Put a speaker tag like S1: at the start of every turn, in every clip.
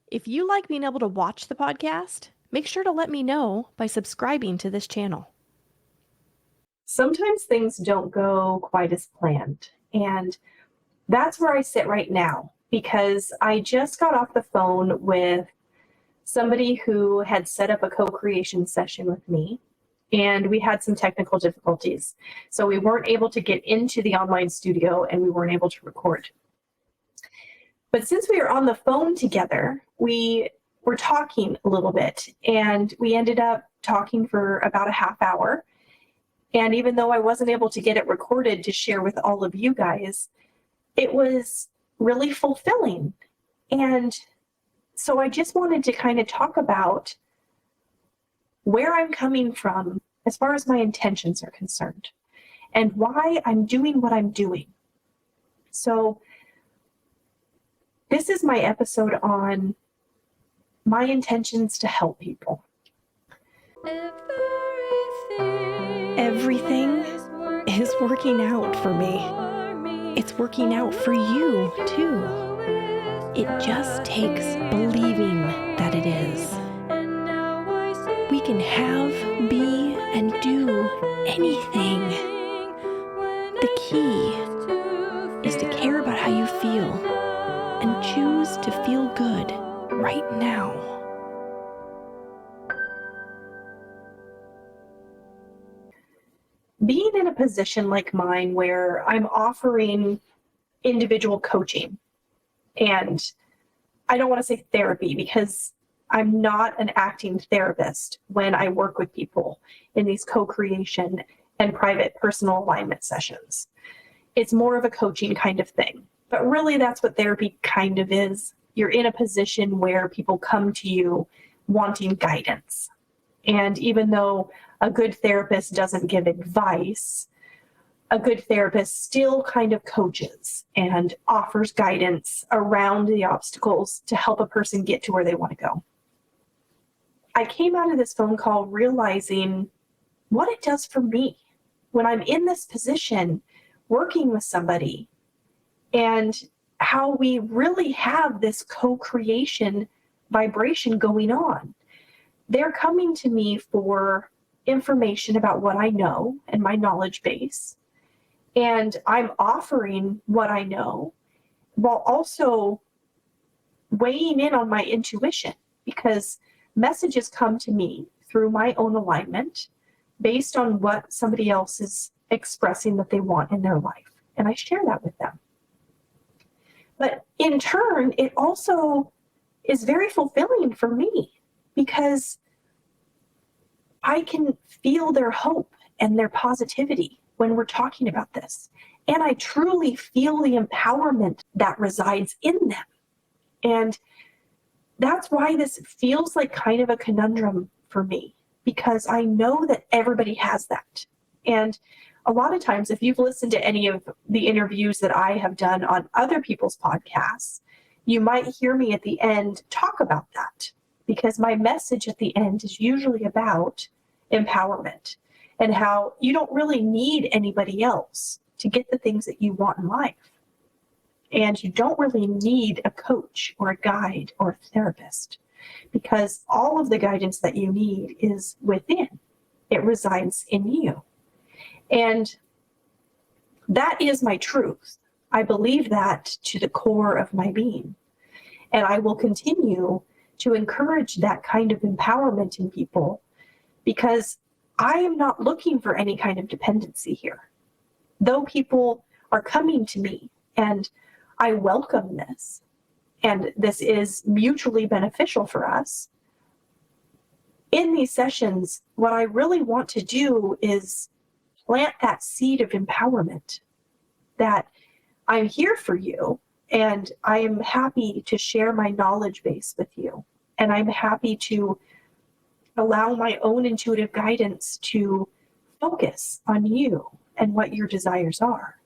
S1: If you like being able to watch the podcast, make sure to let me know by subscribing to this channel. Sometimes things don't go quite as planned, and that's where I sit right now because I just got off the phone with somebody who had set up a co-creation session with me, and we had some technical difficulties. So we weren't able to get into the online studio and we weren't able to record. But since we were on the phone together, we were talking a little bit, and we ended up talking for about a half hour. And even though I wasn't able to get it recorded to share with all of you guys, it was really fulfilling. And so I just wanted to kind of talk about where I'm coming from as far as my intentions are concerned and why I'm doing what I'm doing. So this is my episode on my intentions to help people. Everything is working out for me. It's working out for you, too. It just takes believing that it is. We can have, be, and do anything. The key is to care about how you feel and choose to feel good right now. Being in a position like mine where I'm offering individual coaching, and I don't want to say therapy because I'm not an acting therapist when I work with people in these co-creation and private personal alignment sessions. It's more of a coaching kind of thing. But really, that's what therapy kind of is. You're in a position where people come to you wanting guidance. And even though a good therapist doesn't give advice, a good therapist still kind of coaches and offers guidance around the obstacles to help a person get to where they want to go. I came out of this phone call realizing what it does for me when I'm in this position working with somebody, and how we really have this co-creation vibration going on. They're coming to me for information about what I know and my knowledge base, and I'm offering what I know while also weighing in on my intuition, because messages come to me through my own alignment based on what somebody else is expressing that they want in their life, and I share that with them. But in turn, it also is very fulfilling for me because I can feel their hope and their positivity when we're talking about this. And I truly feel the empowerment that resides in them. And that's why this feels like kind of a conundrum for me, because I know that everybody has that. And a lot of times, if you've listened to any of the interviews that I have done on other people's podcasts, you might hear me at the end talk about that, because my message at the end is usually about empowerment and how you don't really need anybody else to get the things that you want in life. And you don't really need a coach or a guide or a therapist, because all of the guidance that you need is within. It resides in you. And that is my truth. I believe that to the core of my being. And I will continue to encourage that kind of empowerment in people, because I am not looking for any kind of dependency here. Though people are coming to me, and I welcome this, and this is mutually beneficial for us, in these sessions, what I really want to do is plant that seed of empowerment, that I'm here for you, and I am happy to share my knowledge base with you, and I'm happy to allow my own intuitive guidance to focus on you and what your desires are.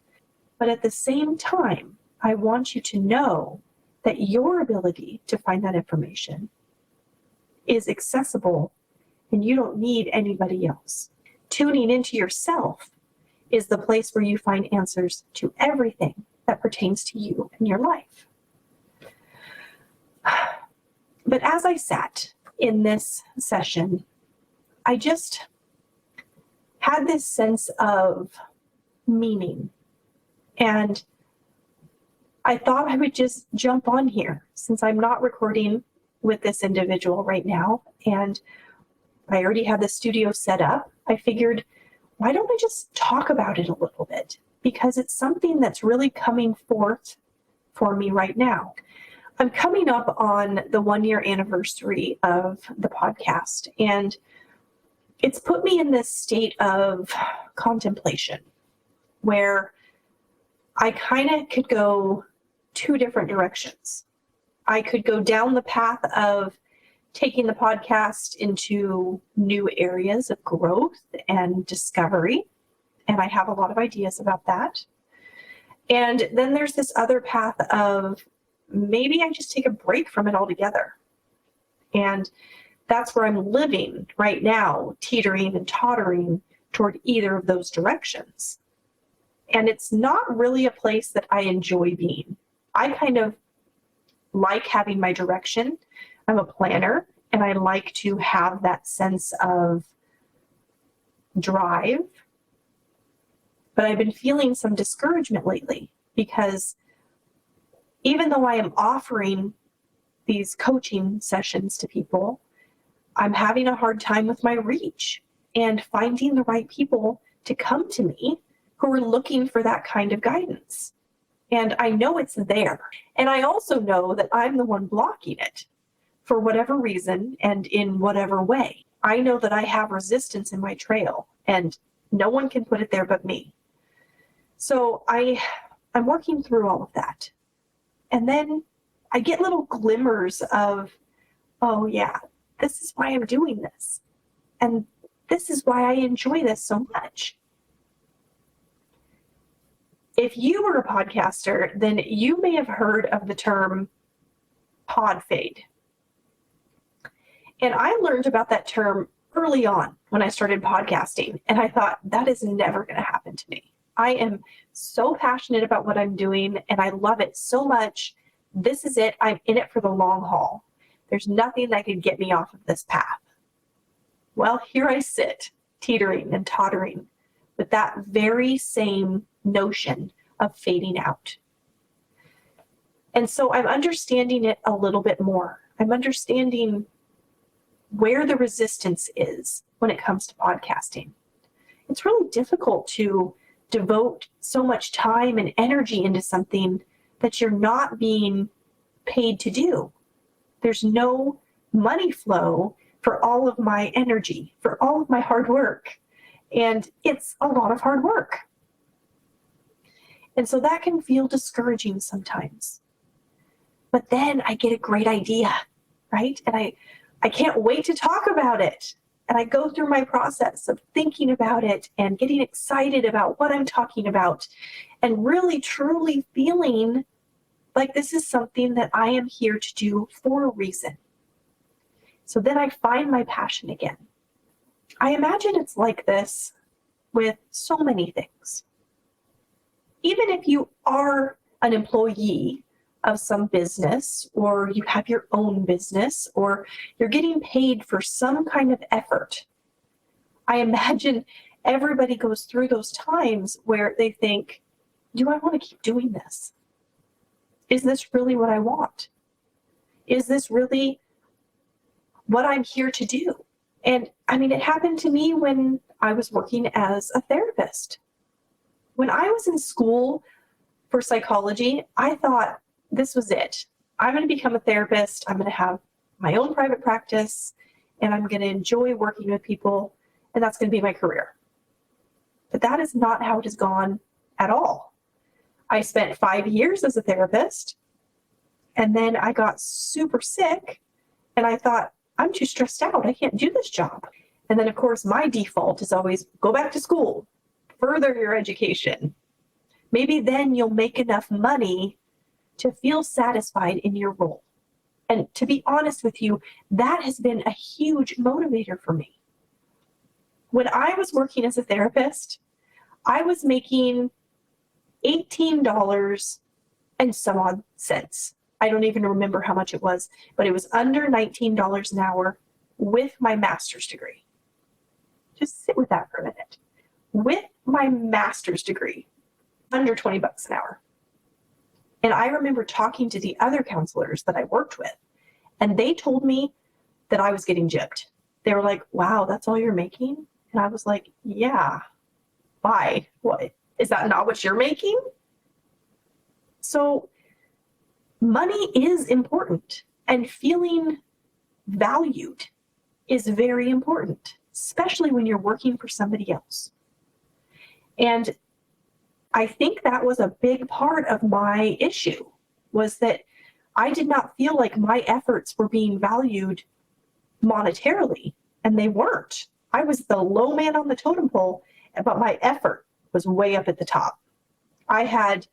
S1: But at the same time, I want you to know that your ability to find that information is accessible, and you don't need anybody else. Tuning into yourself is the place where you find answers to everything that pertains to you and your life. But as I sat in this session, I just had this sense of meaning. And I thought I would just jump on here since I'm not recording with this individual right now. And I already had the studio set up. I figured, why don't I just talk about it a little bit? Because it's something that's really coming forth for me right now. I'm coming up on the 1-year anniversary of the podcast, and it's put me in this state of contemplation where I kind of could go 2 different directions. I could go down the path of taking the podcast into new areas of growth and discovery, and I have a lot of ideas about that. And then there's this other path of maybe I just take a break from it altogether. And that's where I'm living right now, teetering and tottering toward either of those directions. And it's not really a place that I enjoy being. I kind of like having my direction. I'm a planner, and I like to have that sense of drive. But I've been feeling some discouragement lately because even though I am offering these coaching sessions to people, I'm having a hard time with my reach and finding the right people to come to me who are looking for that kind of guidance. And I know it's there. And I also know that I'm the one blocking it for whatever reason and in whatever way. I know that I have resistance in my trail, and no one can put it there but me. So I'm working through all of that. And then I get little glimmers of, oh yeah, this is why I'm doing this. And this is why I enjoy this so much. If you were a podcaster, then you may have heard of the term pod fade. And I learned about that term early on when I started podcasting. And I thought, that is never going to happen to me. I am so passionate about what I'm doing, and I love it so much. This is it. I'm in it for the long haul. There's nothing that could get me off of this path. Well, here I sit, teetering and tottering with that very same notion of fading out. And so I'm understanding it a little bit more. I'm understanding where the resistance is when it comes to podcasting. It's really difficult to devote so much time and energy into something that you're not being paid to do. There's no money flow for all of my energy, for all of my hard work. And it's a lot of hard work. And so that can feel discouraging sometimes. But then I get a great idea, right? And I can't wait to talk about it. And I go through my process of thinking about it and getting excited about what I'm talking about and really truly feeling like this is something that I am here to do for a reason. So then I find my passion again. I imagine it's like this with so many things. Even if you are an employee of some business, or you have your own business, or you're getting paid for some kind of effort, I imagine everybody goes through those times where they think, do I want to keep doing this? Is this really what I want? Is this really what I'm here to do? And I mean, it happened to me when I was working as a therapist. When I was in school for psychology, I thought this was it. I'm going to become a therapist. I'm going to have my own private practice, and I'm going to enjoy working with people, and that's going to be my career. But that is not how it has gone at all. I spent 5 years as a therapist, and then I got super sick, and I thought, I'm too stressed out. I can't do this job. And then, of course, my default is always go back to school, further your education. Maybe then you'll make enough money to feel satisfied in your role. And to be honest with you, that has been a huge motivator for me. When I was working as a therapist, I was making $18 and some odd cents I don't even remember how much it was, but it was under $19 an hour with my master's degree. Just sit with that for a minute. With my master's degree, under 20 bucks an hour. And I remember talking to the other counselors that I worked with, and they told me that I was getting gypped. They were like, wow, that's all you're making? And I was like, yeah. Why? What? Is that not what you're making? So money is important, and feeling valued is very important, especially when you're working for somebody else. And I think that was a big part of my issue, was that I did not feel like my efforts were being valued monetarily, and they weren't. I was the low man on the totem pole, but my effort was way up at the top. I had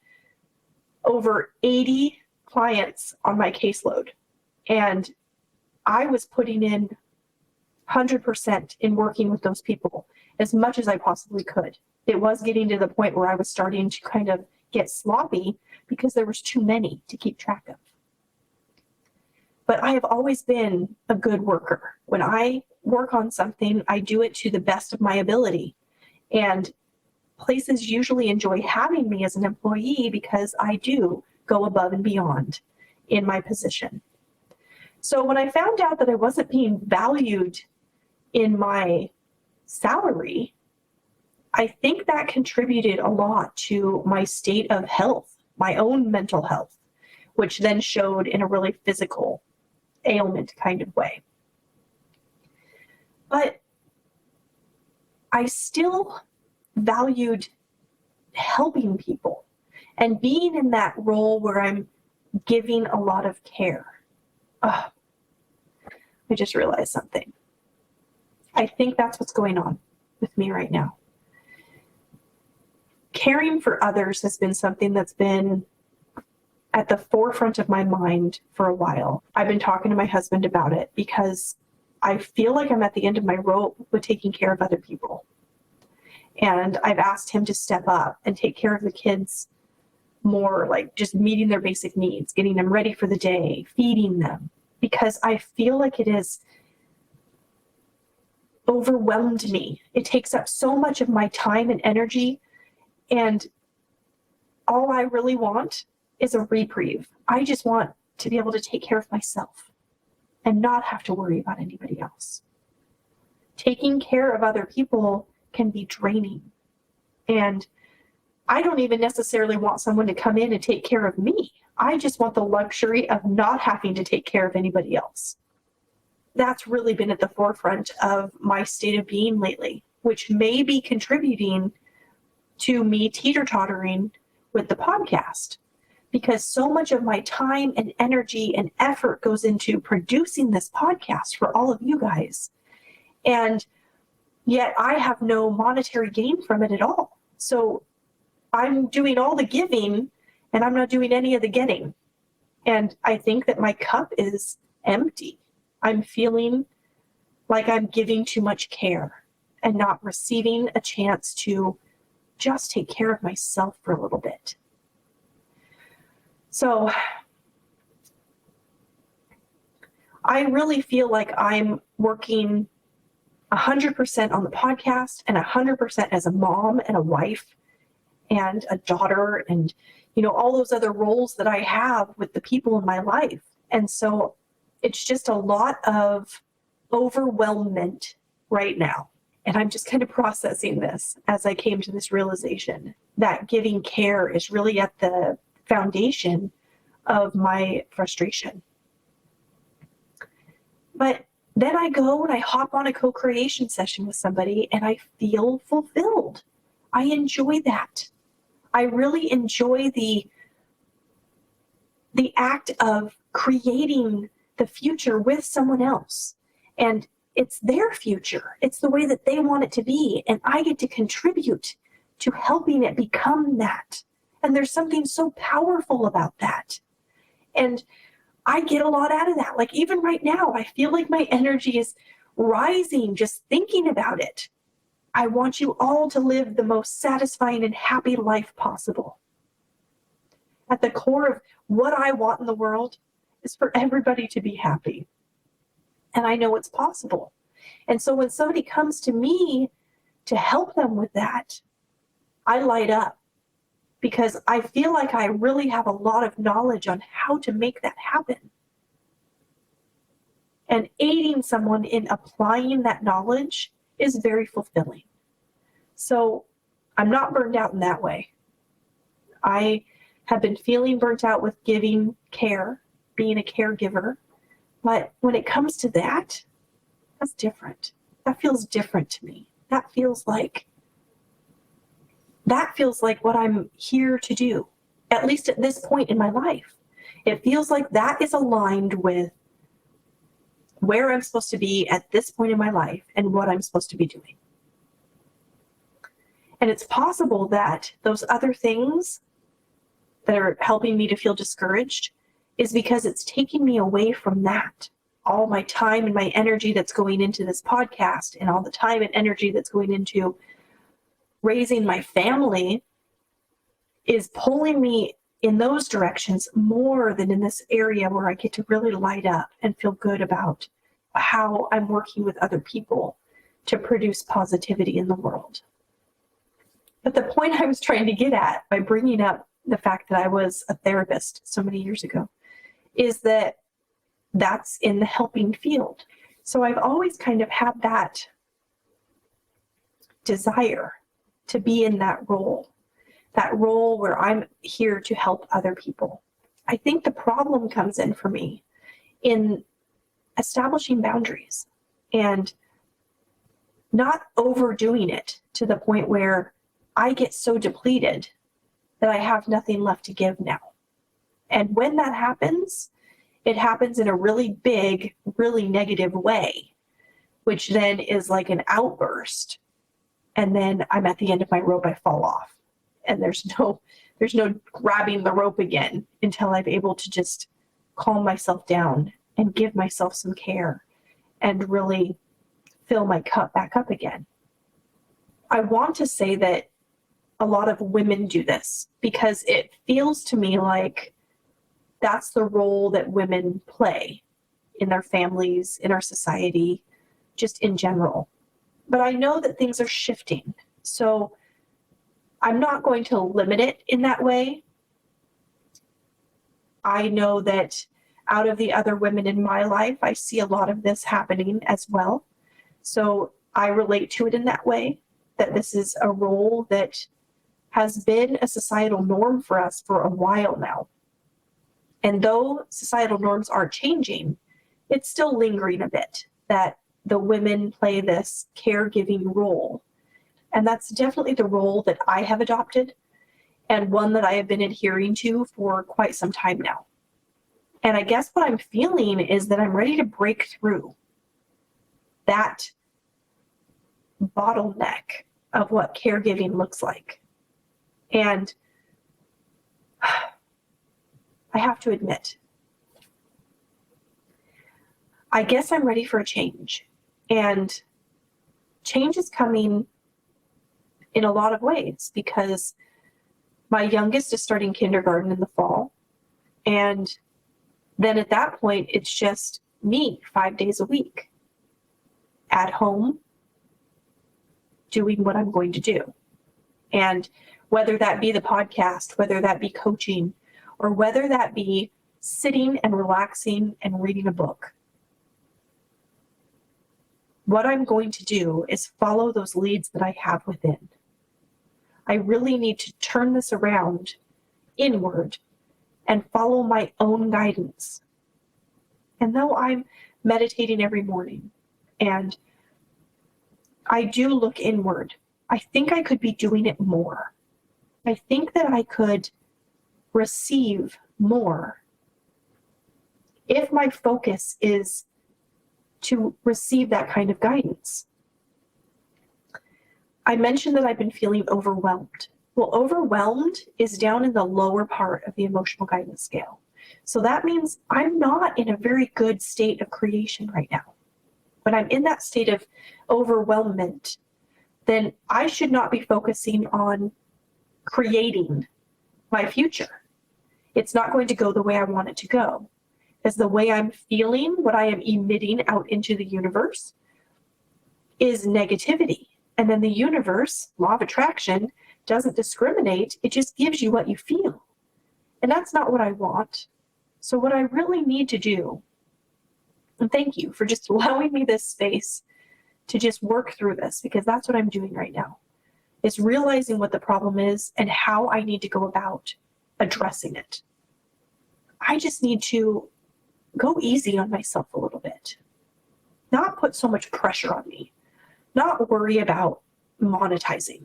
S1: over 80 clients on my caseload, and I was putting in 100% in working with those people as much as I possibly could. It was getting to the point where I was starting to kind of get sloppy because there was too many to keep track of. But I have always been a good worker. When I work on something, I do it to the best of my ability. And places usually enjoy having me as an employee because I do go above and beyond in my position. So when I found out that I wasn't being valued in my salary, I think that contributed a lot to my state of health, my own mental health, which then showed in a really physical ailment kind of way. But I still valued helping people and being in that role where I'm giving a lot of care. I just realized something. I think that's what's going on with me right now. Caring for others has been something that's been at the forefront of my mind for a while. I've been talking to my husband about it because I feel like I'm at the end of my rope with taking care of other people. And I've asked him to step up and take care of the kids more, like just meeting their basic needs, getting them ready for the day, feeding them, because I feel like it has overwhelmed me. It takes up so much of my time and energy, and all I really want is a reprieve. I just want to be able to take care of myself and not have to worry about anybody else. Taking care of other people can be draining. And I don't even necessarily want someone to come in and take care of me. I just want the luxury of not having to take care of anybody else. That's really been at the forefront of my state of being lately, which may be contributing to me teeter-tottering with the podcast, because so much of my time and energy and effort goes into producing this podcast for all of you guys. And yet I have no monetary gain from it at all. So I'm doing all the giving and I'm not doing any of the getting. And I think that my cup is empty. I'm feeling like I'm giving too much care and not receiving a chance to just take care of myself for a little bit. So I really feel like I'm working 100% on the podcast and 100% as a mom and a wife and a daughter and, all those other roles that I have with the people in my life. And so it's just a lot of overwhelmment right now. And I'm just kind of processing this as I came to this realization that giving care is really at the foundation of my frustration. But then I go and I hop on a co-creation session with somebody and I feel fulfilled. I enjoy that. I really enjoy the act of creating the future with someone else. And it's their future. It's the way that they want it to be. And I get to contribute to helping it become that. And there's something so powerful about that. And I get a lot out of that. Like even right now, I feel like my energy is rising just thinking about it. I want you all to live the most satisfying and happy life possible. At the core of what I want in the world is for everybody to be happy. And I know it's possible. And so when somebody comes to me to help them with that, I light up because I feel like I really have a lot of knowledge on how to make that happen. And aiding someone in applying that knowledge is very fulfilling. So I'm not burned out in that way. I have been feeling burnt out with giving care, being a caregiver. But when it comes to that, that's different. That feels different to me. That feels like what I'm here to do, at least at this point in my life. It feels like that is aligned with where I'm supposed to be at this point in my life and what I'm supposed to be doing. And it's possible that those other things that are helping me to feel discouraged is because it's taking me away from that. All my time and my energy that's going into this podcast and all the time and energy that's going into raising my family is pulling me in those directions more than in this area where I get to really light up and feel good about how I'm working with other people to produce positivity in the world. But the point I was trying to get at by bringing up the fact that I was a therapist so many years ago is that that's in the helping field. So I've always kind of had that desire to be in that role where I'm here to help other people. I think the problem comes in for me in establishing boundaries and not overdoing it to the point where I get so depleted that I have nothing left to give now. And when that happens, it happens in a really big, really negative way, which then is like an outburst. And then I'm at the end of my rope, I fall off. And there's no grabbing the rope again until I'm able to just calm myself down and give myself some care and really fill my cup back up again. I want to say that a lot of women do this because it feels to me like that's the role that women play in their families, in our society, just in general. But I know that things are shifting. So I'm not going to limit it in that way. I know that out of the other women in my life, I see a lot of this happening as well. So I relate to it in that way, that this is a role that has been a societal norm for us for a while now. And though societal norms are changing, it's still lingering a bit that the women play this caregiving role. And that's definitely the role that I have adopted and one that I have been adhering to for quite some time now. And I guess what I'm feeling is that I'm ready to break through that bottleneck of what caregiving looks like. And I have to admit, I guess I'm ready for a change. And change is coming in a lot of ways because my youngest is starting kindergarten in the fall. And then at that point, it's just me 5 days a week at home doing what I'm going to do. And whether that be the podcast, whether that be coaching, or whether that be sitting and relaxing and reading a book, what I'm going to do is follow those leads that I have within. I really need to turn this around inward and follow my own guidance. And though I'm meditating every morning and I do look inward, I think I could be doing it more. I think that I could receive more if my focus is to receive that kind of guidance. I mentioned that I've been feeling overwhelmed. Well, overwhelmed is down in the lower part of the emotional guidance scale. So that means I'm not in a very good state of creation right now. When I'm in that state of overwhelmment, then I should not be focusing on creating my future. it's not going to go the way I want it to go. Because the way I'm feeling, what I am emitting out into the universe is negativity. And then the universe, law of attraction, doesn't discriminate. It just gives you what you feel. And that's not what I want. So what I really need to do, and thank you for just allowing me this space to just work through this, because that's what I'm doing right now, is realizing what the problem is and how I need to go about addressing it. I just need to go easy on myself a little bit, not put so much pressure on me, not worry about monetizing,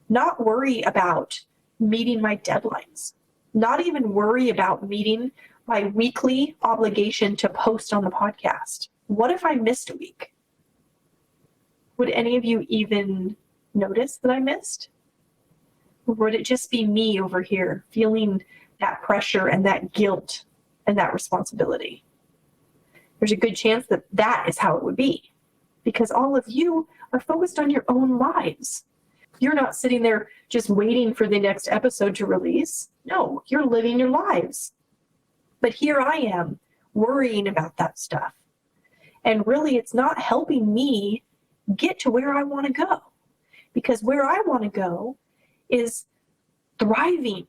S1: not worry about meeting my deadlines, not even worry about meeting my weekly obligation to post on the podcast. What if I missed a week? Would any of you even notice that I missed? Or would it just be me over here feeling that pressure and that guilt and that responsibility? There's a good chance that that is how it would be, because all of you are focused on your own lives. You're not sitting there just waiting for the next episode to release. No, you're living your lives. But here I am worrying about that stuff. And really, it's not helping me get to where I want to go, because where I want to go is thriving.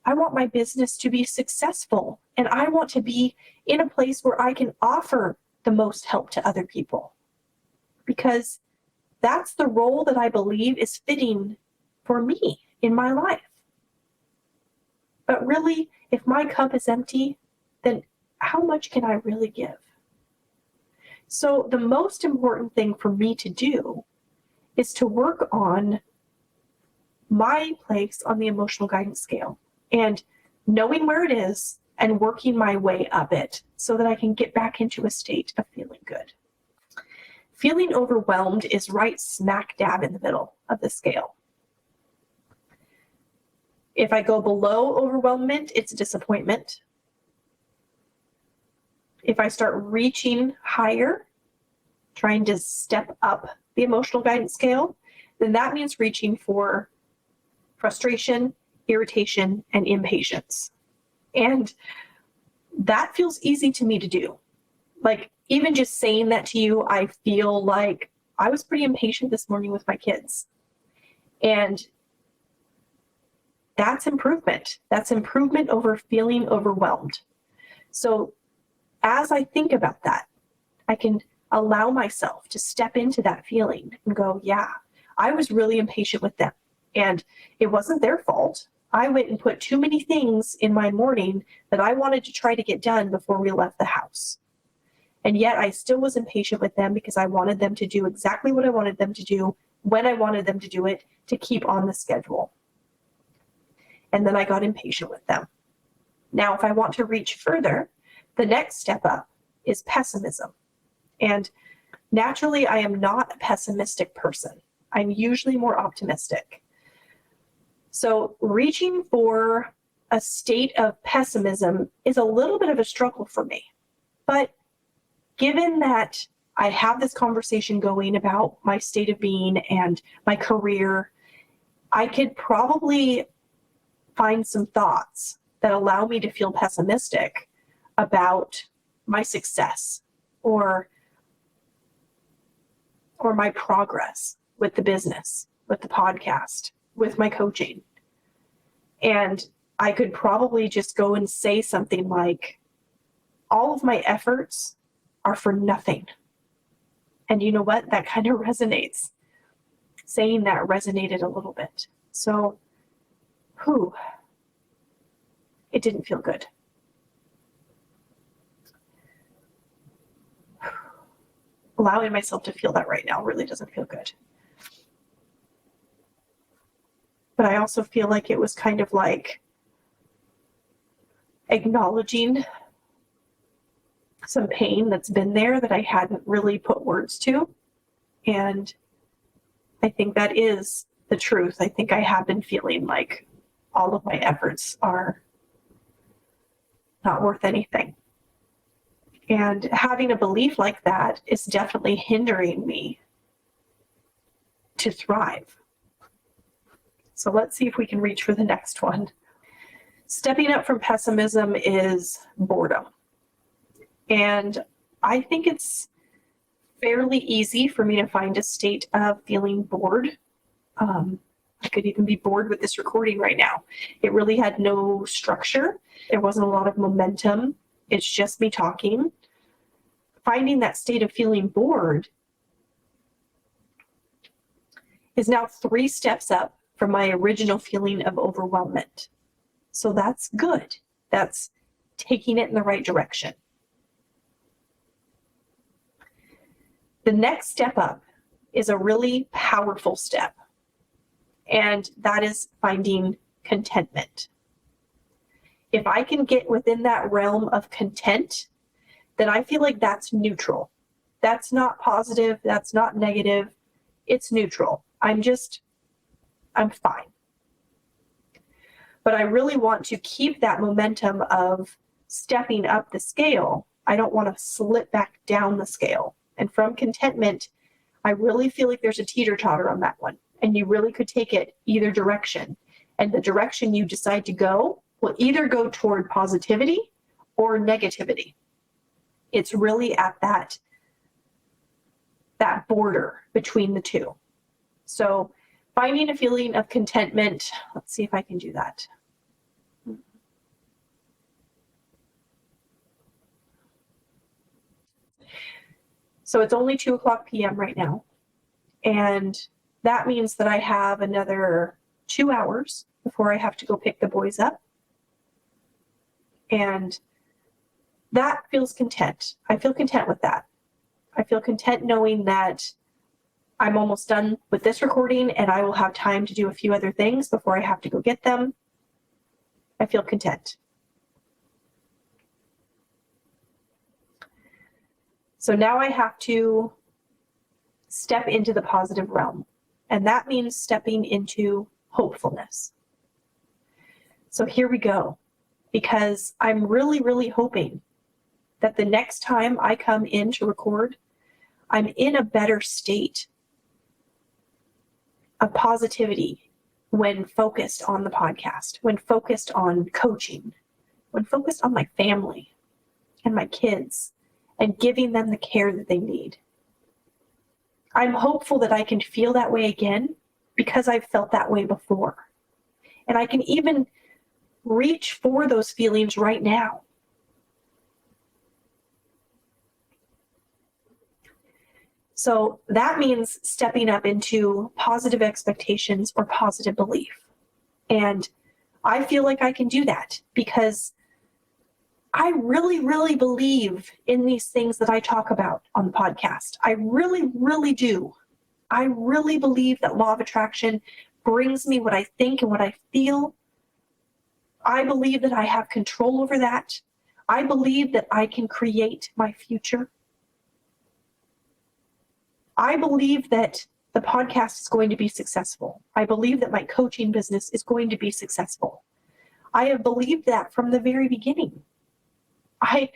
S1: I want my business to be successful, and I want to be in a place where I can offer the most help to other people, because that's the role that I believe is fitting for me in my life. But really, if my cup is empty, then how much can I really give? So the most important thing for me to do is to work on my place on the emotional guidance scale and knowing where it is and working my way up it so that I can get back into a state of feeling good. Feeling overwhelmed is right smack dab in the middle of the scale. If I go below overwhelmment, it's disappointment. If I start reaching higher, trying to step up the emotional guidance scale, then that means reaching for frustration, irritation, and impatience. And that feels easy to me to do. Like, even just saying that to you, I feel like I was pretty impatient this morning with my kids. And that's improvement. That's improvement over feeling overwhelmed. So as I think about that, I can allow myself to step into that feeling and go, yeah, I was really impatient with them. And it wasn't their fault. I went and put too many things in my morning that I wanted to try to get done before we left the house. And yet I still was impatient with them because I wanted them to do exactly what I wanted them to do when I wanted them to do it to keep on the schedule. And then I got impatient with them. Now, if I want to reach further, the next step up is pessimism. And naturally, I am not a pessimistic person. I'm usually more optimistic. So reaching for a state of pessimism is a little bit of a struggle for me. But given that I have this conversation going about my state of being and my career, I could probably find some thoughts that allow me to feel pessimistic about my success or my progress with the business, with the podcast, with my coaching. And I could probably just go and say something like, all of my efforts are for nothing. And you know what? That kind of resonates. Saying that resonated a little bit. So, it didn't feel good. Allowing myself to feel that right now really doesn't feel good. But I also feel like it was kind of like acknowledging some pain that's been there that I hadn't really put words to. And I think that is the truth. I think I have been feeling like all of my efforts are not worth anything. And having a belief like that is definitely hindering me to thrive. So let's see if we can reach for the next one. Stepping up from pessimism is boredom. And I think it's fairly easy for me to find a state of feeling bored. I could even be bored with this recording right now. It really had no structure. There wasn't a lot of momentum. It's just me talking. Finding that state of feeling bored is now 3 steps up from my original feeling of overwhelmment. So that's good. That's taking it in the right direction. The next step up is a really powerful step, and that is finding contentment. If I can get within that realm of content, then I feel like that's neutral. That's not positive. That's not negative. It's neutral. I'm fine. But I really want to keep that momentum of stepping up the scale. I don't want to slip back down the scale. And from contentment, I really feel like there's a teeter-totter on that one. And you really could take it either direction. And the direction you decide to go will either go toward positivity or negativity. It's really at that border between the two. So finding a feeling of contentment, let's see if I can do that. So it's only 2:00 p.m. right now. And that means that I have another 2 hours before I have to go pick the boys up. And that feels content. I feel content with that. I feel content knowing that I'm almost done with this recording and I will have time to do a few other things before I have to go get them. I feel content. So now I have to step into the positive realm. And that means stepping into hopefulness. So here we go. Because I'm really, really hoping that the next time I come in to record, I'm in a better state of positivity when focused on the podcast, when focused on coaching, when focused on my family and my kids and giving them the care that they need. I'm hopeful that I can feel that way again because I've felt that way before. And I can even reach for those feelings right now. So that means stepping up into positive expectations or positive belief. And I feel like I can do that because I really, really believe in these things that I talk about on the podcast. I really, really do. I really believe that law of attraction brings me what I think and what I feel. I believe that I have control over that. I believe that I can create my future. I believe that the podcast is going to be successful. I believe that my coaching business is going to be successful. I have believed that from the very beginning. I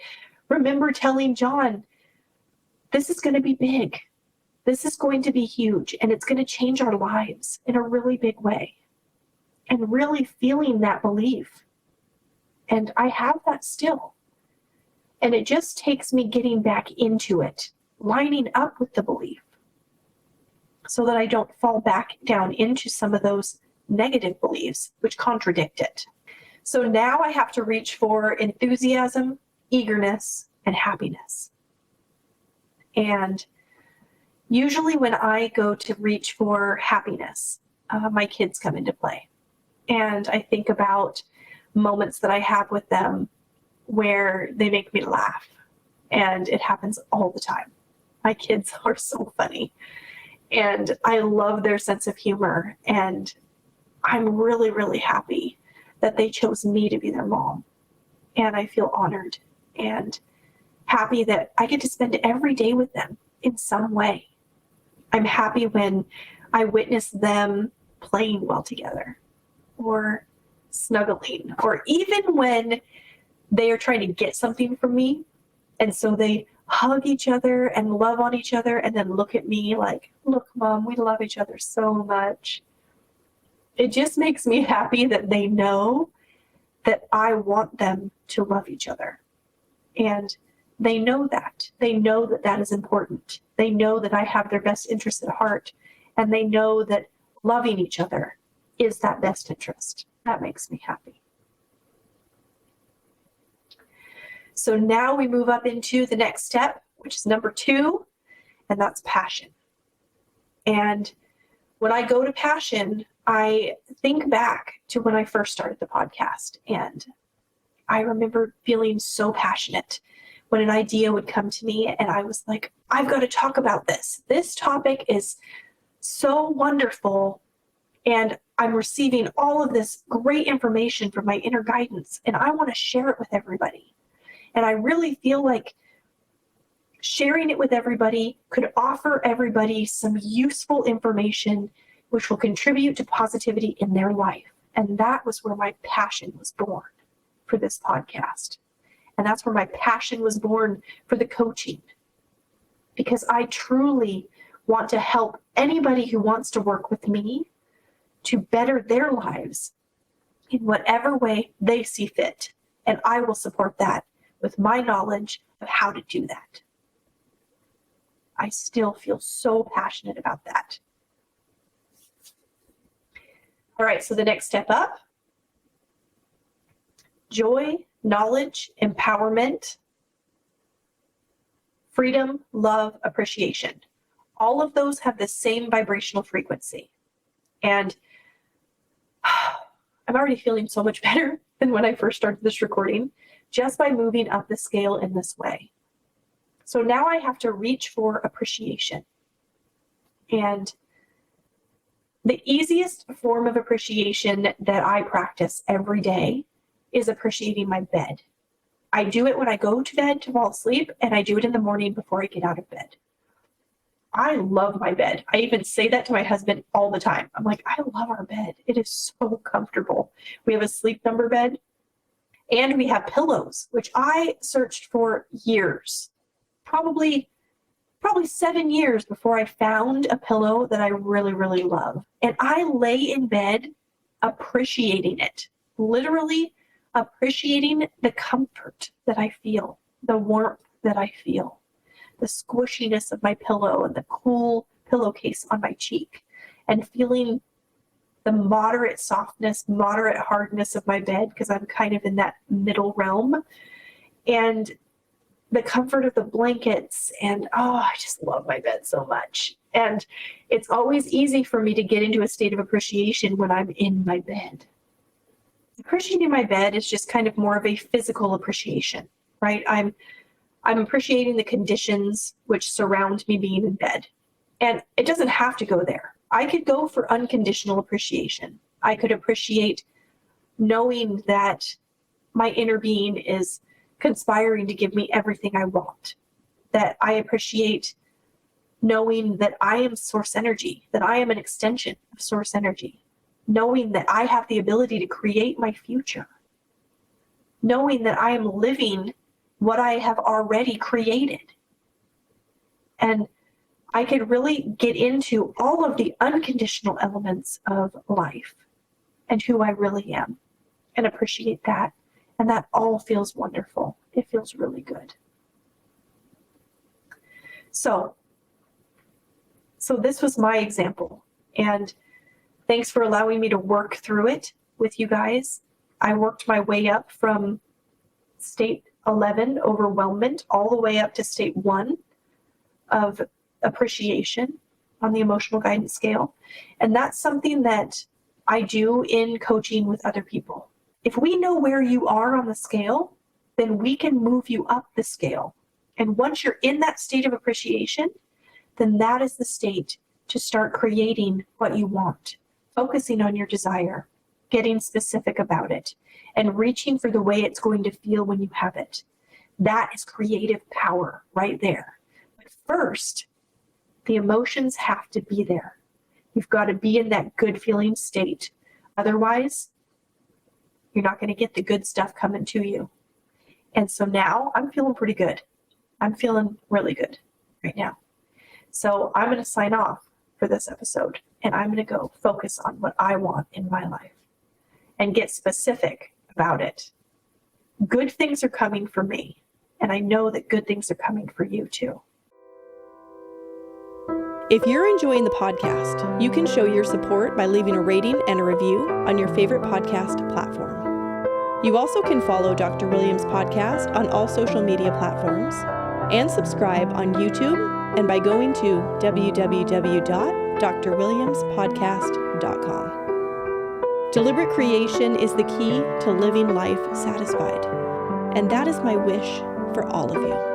S1: remember telling John, this is going to be big. This is going to be huge, and it's going to change our lives in a really big way. And really feeling that belief. And I have that still. And it just takes me getting back into it, lining up with the belief, so that I don't fall back down into some of those negative beliefs which contradict it. So now I have to reach for enthusiasm, eagerness, and happiness. And usually when I go to reach for happiness, my kids come into play. And I think about moments that I have with them where they make me laugh. And it happens all the time. My kids are so funny. And I love their sense of humor. And I'm really, really happy that they chose me to be their mom. And I feel honored and happy that I get to spend every day with them in some way. I'm happy when I witness them playing well together, or snuggling, or even when they are trying to get something from me. And so they hug each other and love on each other and then look at me like, look, Mom, we love each other so much. It just makes me happy that they know that I want them to love each other. And they know that. They know that that is important. They know that I have their best interest at heart. And they know that loving each other is that best interest. That makes me happy. So now we move up into the next step, which is number 2, and that's passion. And when I go to passion, I think back to when I first started the podcast, and I remember feeling so passionate when an idea would come to me and I was like, I've got to talk about this. This topic is so wonderful, and I'm receiving all of this great information from my inner guidance, and I want to share it with everybody. And I really feel like sharing it with everybody could offer everybody some useful information which will contribute to positivity in their life. And that was where my passion was born for this podcast. And that's where my passion was born for the coaching. Because I truly want to help anybody who wants to work with me to better their lives in whatever way they see fit. And I will support that with my knowledge of how to do that. I still feel so passionate about that. All right, so the next step up, joy, knowledge, empowerment, freedom, love, appreciation. All of those have the same vibrational frequency. And I'm already feeling so much better than when I first started this recording, just by moving up the scale in this way. So now I have to reach for appreciation. And the easiest form of appreciation that I practice every day is appreciating my bed. I do it when I go to bed to fall asleep, and I do it in the morning before I get out of bed. I love my bed. I even say that to my husband all the time. I'm like, I love our bed. It is so comfortable. We have a sleep number bed, and we have pillows, which I searched for years. Probably 7 years before I found a pillow that I really, really love. And I lay in bed appreciating it, literally appreciating the comfort that I feel, the warmth that I feel, the squishiness of my pillow and the cool pillowcase on my cheek, and feeling the moderate softness, moderate hardness of my bed, because I'm kind of in that middle realm, and the comfort of the blankets. And I just love my bed so much. And it's always easy for me to get into a state of appreciation when I'm in my bed. Appreciating my bed is just kind of more of a physical appreciation, right? I'm appreciating the conditions which surround me being in bed. And it doesn't have to go there. I could go for unconditional appreciation. I could appreciate knowing that my inner being is conspiring to give me everything I want. That I appreciate knowing that I am source energy, that I am an extension of source energy. Knowing that I have the ability to create my future. Knowing that I am living what I have already created. And I could really get into all of the unconditional elements of life and who I really am and appreciate that. And that all feels wonderful. It feels really good. So this was my example. And thanks for allowing me to work through it with you guys. I worked my way up from state 11, overwhelmment, all the way up to state 1 of appreciation on the emotional guidance scale. And that's something that I do in coaching with other people. If we know where you are on the scale, then we can move you up the scale. And once you're in that state of appreciation, then that is the state to start creating what you want, focusing on your desire, getting specific about it, and reaching for the way it's going to feel when you have it. That is creative power right there. But first, the emotions have to be there. You've got to be in that good feeling state. Otherwise, you're not going to get the good stuff coming to you. And so now I'm feeling pretty good. I'm feeling really good right now. So I'm going to sign off for this episode, and I'm going to go focus on what I want in my life and get specific about it. Good things are coming for me, and I know that good things are coming for you too.
S2: If you're enjoying the podcast, you can show your support by leaving a rating and a review on your favorite podcast platform. You also can follow Dr. Williams' podcast on all social media platforms and subscribe on YouTube and by going to www.drwilliamspodcast.com. Deliberate creation is the key to living life satisfied, and that is my wish for all of you.